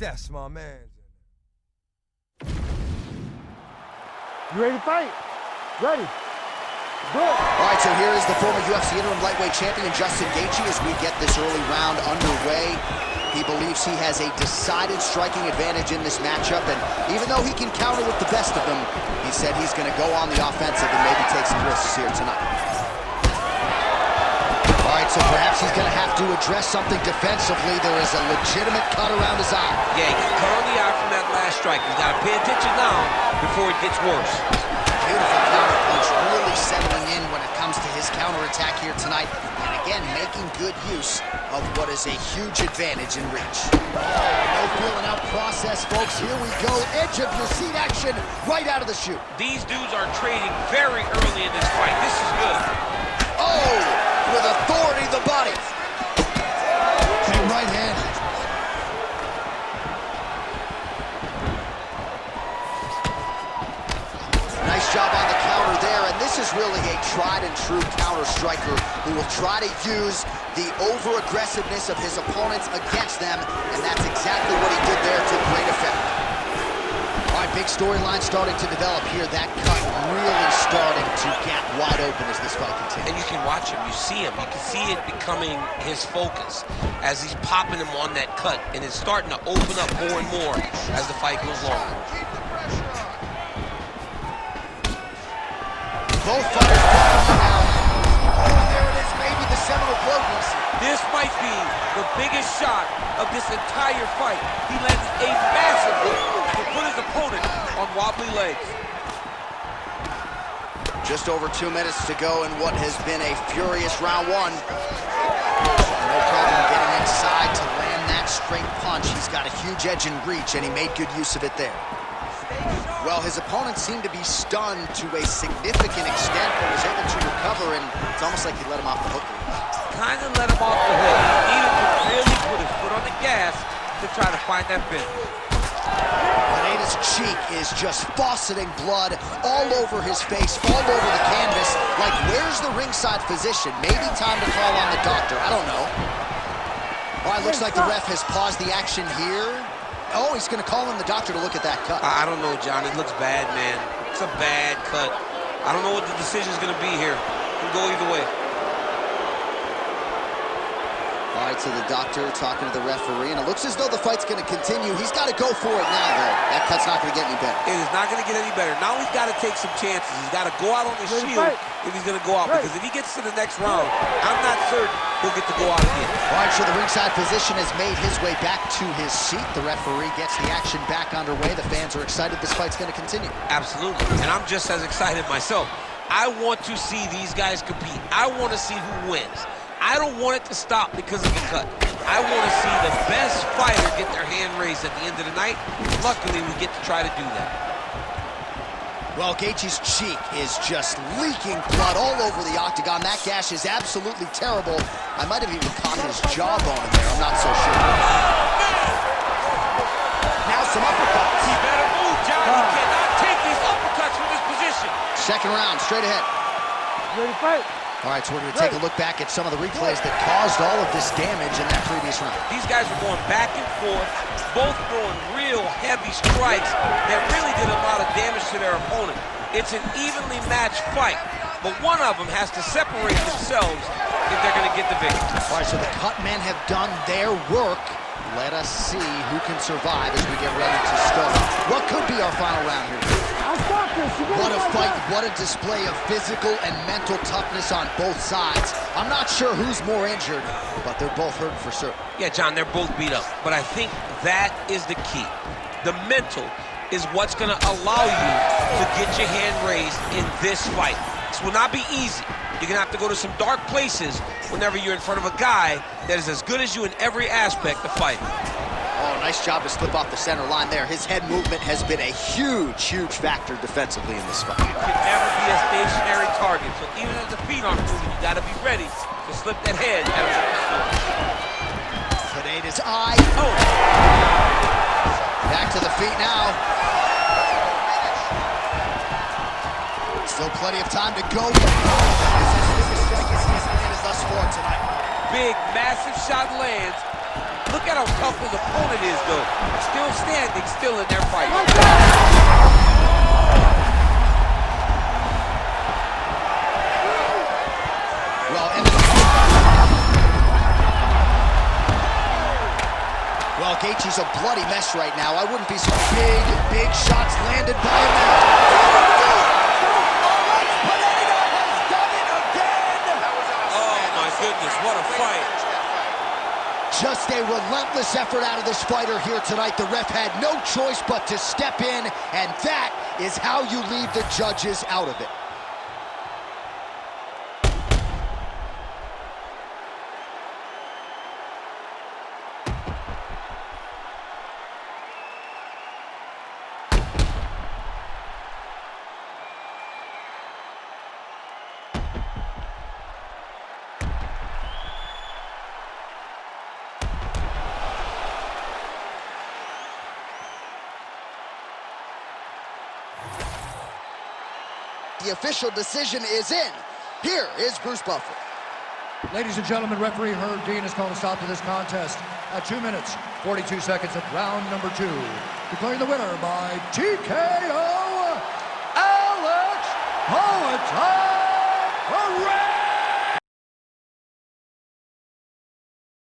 That's my man. You ready to fight? Ready. Good. All right, so here is the former UFC interim lightweight champion, Justin Gaethe, as we get this early round underway. He believes he has a decided striking advantage in this matchup, and even though he can counter with the best of them, he said he's going to go on the offensive and maybe take some risks here tonight. All right, so perhaps he's going to have to address something defensively. There is a legitimate cut around his eye. Yeah, he can cut on the eye from that last strike. He's got to pay attention now before it gets worse. Beautiful counter punch, really settling in when it comes to his counterattack here tonight. And again, making good use of what is a huge advantage in reach. No feeling out process, folks. Here we go. Edge of your seat action right out of the chute. These dudes are trading very early in this fight. This is good. Oh, with authority, the body. Big right hand. Nice job on the counter there, and this is really a tried and true counter striker who will try to use the over-aggressiveness of his opponents against them, and that's exactly what he did there to great effect. All right, big storyline starting to develop here. That cut really starting to gap wide open as this fight continues. And you can watch him, you see him, you can see it becoming his focus as he's popping him on that cut, and it's starting to open up more and more as the fight goes on. Both fighters walking now. Oh, there it is, maybe the seminal blow we see. This might be the biggest shot of this entire fight. He landed a massive hook to put his opponent on wobbly legs. Just over 2 minutes to go in what has been a furious round one. No problem getting inside to land that straight punch. He's got a huge edge and reach, and he made good use of it there. Well, his opponent seemed to be stunned to a significant extent, but was able to recover, and it's almost like he let him off the hook. Kind of let him off the hook. He needed to really put his foot on the gas to try to find that finish. Pereira's cheek is just fauceting blood all over his face, all over the canvas. Like, where's the ringside physician? Maybe time to call on the doctor. I don't know. All right, looks like the ref has paused the action here. Oh, he's going to call in the doctor to look at that cut. I don't know, John. It looks bad, man. It's a bad cut. I don't know what the decision's going to be here. It can go either way. All right, so the doctor talking to the referee, and it looks as though the fight's going to continue. He's got to go for it now, though. That cut's not going to get any better. It is not going to get any better. Now he's got to take some chances. He's got to go out on the shield if he's going to go out, because if he gets to the next round, I'm not certain he'll get to go out again. All right, so the ringside physician has made his way back to his seat. The referee gets the action back underway. The fans are excited this fight's going to continue. Absolutely, and I'm just as excited myself. I want to see these guys compete. I want to see who wins. I don't want it to stop because of the cut. I want to see the best fighter get their hand raised at the end of the night. Luckily, we get to try to do that. Well, Gaethje's cheek is just leaking blood all over the octagon. That gash is absolutely terrible. I might have even caught his jawbone in there. I'm not so sure. Now some uppercuts. He better move, John. He cannot take these uppercuts from this position. Second round, straight ahead. Ready to fight? All right, so we're going to take a look back at some of the replays that caused all of this damage in that previous round. These guys were going back and forth, both throwing real heavy strikes that really did a lot of damage to their opponent. It's an evenly matched fight, but one of them has to separate themselves if they're going to get the victory. All right, so the cut men have done their work. Let us see who can survive as we get ready to start. What could be our final round here? What a fight, what a display of physical and mental toughness on both sides. I'm not sure who's more injured, but they're both hurt for certain. Yeah, John, they're both beat up, but I think that is the key. The mental is what's going to allow you to get your hand raised in this fight. This will not be easy. You're going to have to go to some dark places whenever you're in front of a guy that is as good as you in every aspect of fighting. Oh, nice job to slip off the center line there. His head movement has been a huge, huge factor defensively in this fight. You can never be a stationary target, so even as the feet aren't moving, you got to be ready to slip that head every time. Pereira's eye. Oh! Back to the feet now. Still plenty of time to go. This is thus far tonight. Big, massive shot lands. Look at how tough his opponent is, though. Still standing still in their fight. Well, Gaethe's a bloody mess right now. I wouldn't be so big shots landed by him now. Pereira has done it again! Oh, my goodness, what a fight. Just a relentless effort out of this fighter here tonight. The ref had no choice but to step in, and that is how you leave the judges out of it. The official decision is in. Here is Bruce Buffer. Ladies and gentlemen, referee Herb Dean has called a stop to this contest at 2 minutes, 42 seconds of round number 2. Declaring the winner by TKO, Alex Pereira.